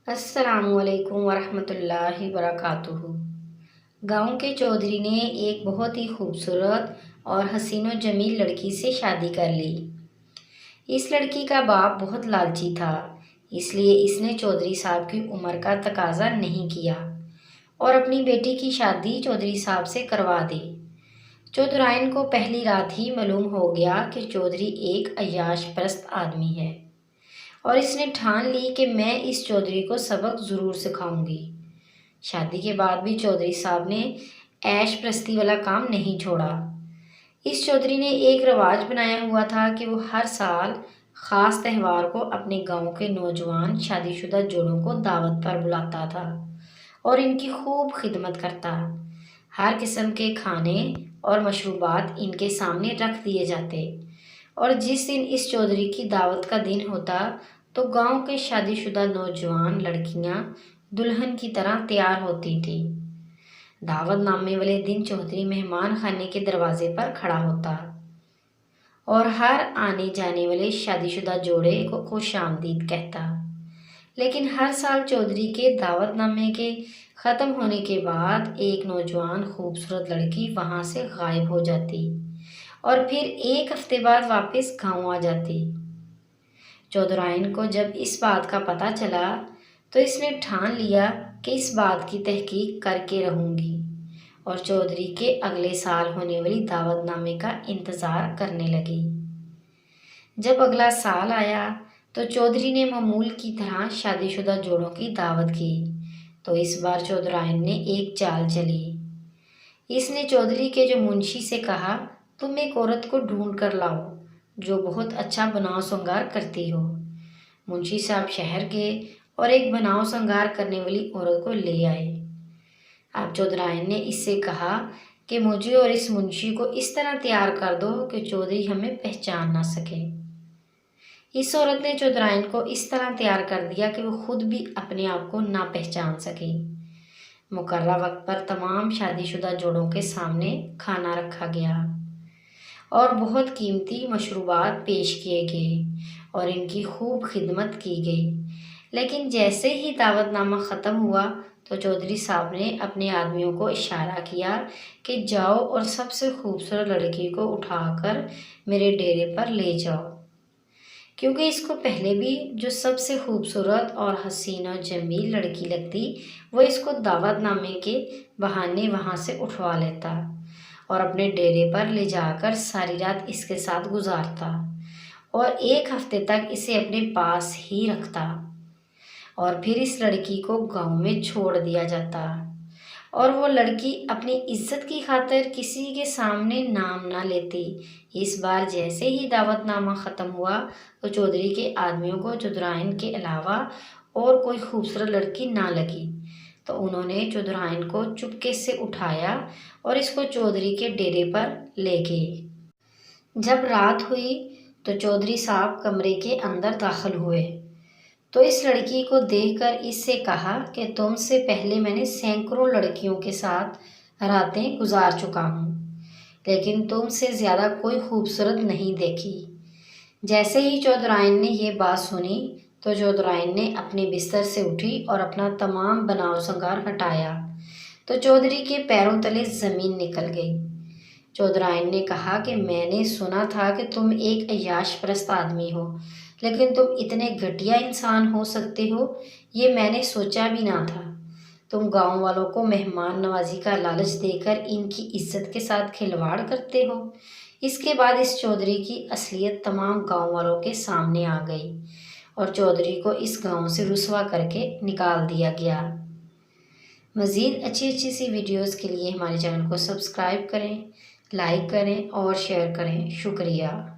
السلام علیکم ورحمۃ اللہ وبرکاتہ۔ گاؤں کے چودھری نے ایک بہت ہی خوبصورت اور حسین و جمیل لڑکی سے شادی کر لی۔ اس لڑکی کا باپ بہت لالچی تھا، اس لیے اس نے چودھری صاحب کی عمر کا تقاضا نہیں کیا اور اپنی بیٹی کی شادی چودھری صاحب سے کروا دی۔ چودھرائن کو پہلی رات ہی معلوم ہو گیا کہ چودھری ایک عیاش پرست آدمی ہے اور اس نے ٹھان لی کہ میں اس چودھری کو سبق ضرور سکھاؤں گی۔ شادی کے بعد بھی چودھری صاحب نے عیش پرستی والا کام نہیں چھوڑا۔ اس چودھری نے ایک رواج بنایا ہوا تھا کہ وہ ہر سال خاص تہوار کو اپنے گاؤں کے نوجوان شادی شدہ جوڑوں کو دعوت پر بلاتا تھا اور ان کی خوب خدمت کرتا۔ ہر قسم کے کھانے اور مشروبات ان کے سامنے رکھ دیے جاتے اور جس دن اس چودھری کی دعوت کا دن ہوتا تو گاؤں کے شادی شدہ نوجوان لڑکیاں دلہن کی طرح تیار ہوتی تھیں۔ دعوت نامے والے دن چودھری مہمان خانے کے دروازے پر کھڑا ہوتا اور ہر آنے جانے والے شادی شدہ جوڑے کو خوش آمدید کہتا۔ لیکن ہر سال چودھری کے دعوت نامے کے ختم ہونے کے بعد ایک نوجوان خوبصورت لڑکی وہاں سے غائب ہو جاتی اور پھر ایک ہفتے بعد واپس گاؤں آ جاتی۔ چودھرائن کو جب اس بات کا پتہ چلا تو اس نے ٹھان لیا کہ اس بات کی تحقیق کر کے رہوں گی اور چودھری کے اگلے سال ہونے والی دعوت نامے کا انتظار کرنے لگی۔ جب اگلا سال آیا تو چودھری نے معمول کی طرح شادی شدہ جوڑوں کی دعوت کی تو اس بار چودھرائن نے ایک چال چلی۔ اس نے چودھری کے جو منشی سے کہا، تم ایک عورت کو ڈھونڈ کر لاؤ جو بہت اچھا بناؤ سنگار کرتی ہو۔ منشی صاحب شہر گئے اور ایک بناؤ سنگار کرنے والی عورت کو لے آئے۔ اب چودھرائن نے اس سے کہا کہ مجھے اور اس منشی کو اس طرح تیار کر دو کہ چودھری ہمیں پہچان نہ سکے۔ اس عورت نے چودھرائن کو اس طرح تیار کر دیا کہ وہ خود بھی اپنے آپ کو نہ پہچان سکے۔ مقررہ وقت پر تمام شادی شدہ جوڑوں کے سامنے کھانا رکھا گیا اور بہت قیمتی مشروبات پیش کیے گئے اور ان کی خوب خدمت کی گئی۔ لیکن جیسے ہی دعوت نامہ ختم ہوا تو چودھری صاحب نے اپنے آدمیوں کو اشارہ کیا کہ جاؤ اور سب سے خوبصورت لڑکی کو اٹھا کر میرے ڈیرے پر لے جاؤ، کیونکہ اس کو پہلے بھی جو سب سے خوبصورت اور حسین و جمیل لڑکی لگتی وہ اس کو دعوت نامے کے بہانے وہاں سے اٹھوا لیتا اور اپنے ڈیرے پر لے جا کر ساری رات اس کے ساتھ گزارتا اور ایک ہفتے تک اسے اپنے پاس ہی رکھتا اور پھر اس لڑکی کو گاؤں میں چھوڑ دیا جاتا اور وہ لڑکی اپنی عزت کی خاطر کسی کے سامنے نام نہ لیتی۔ اس بار جیسے ہی دعوت نامہ ختم ہوا تو چودھری کے آدمیوں کو چودھرائن کے علاوہ اور کوئی خوبصورت لڑکی نہ لگی تو انہوں نے چودھرائن کو چپکے سے اٹھایا اور اس کو چودھری کے ڈیرے پر لے گئے۔ جب رات ہوئی تو چودھری صاحب کمرے کے اندر داخل ہوئے تو اس لڑکی کو دیکھ کر اس سے کہا کہ تم سے پہلے میں نے سینکڑوں لڑکیوں کے ساتھ راتیں گزار چکا ہوں لیکن تم سے زیادہ کوئی خوبصورت نہیں دیکھی۔ جیسے ہی چودھرائن نے یہ بات سنی تو چودھرائن نے اپنے بستر سے اٹھی اور اپنا تمام بناؤ سنگار ہٹایا تو چودھری کے پیروں تلے زمین نکل گئی۔ چودھرائن نے کہا کہ میں نے سنا تھا کہ تم ایک عیاش پرست آدمی ہو لیکن تم اتنے گھٹیا انسان ہو سکتے ہو یہ میں نے سوچا بھی نہ تھا۔ تم گاؤں والوں کو مہمان نوازی کا لالچ دے کر ان کی عزت کے ساتھ کھلواڑ کرتے ہو۔ اس کے بعد اس چودھری کی اصلیت تمام گاؤں والوں کے سامنے آ گئی اور چودھری کو اس گاؤں سے رسوا کر کے نکال دیا گیا۔ مزید اچھی سی ویڈیوز کے لیے ہمارے چینل کو سبسکرائب کریں، لائک کریں اور شیئر کریں۔ شکریہ۔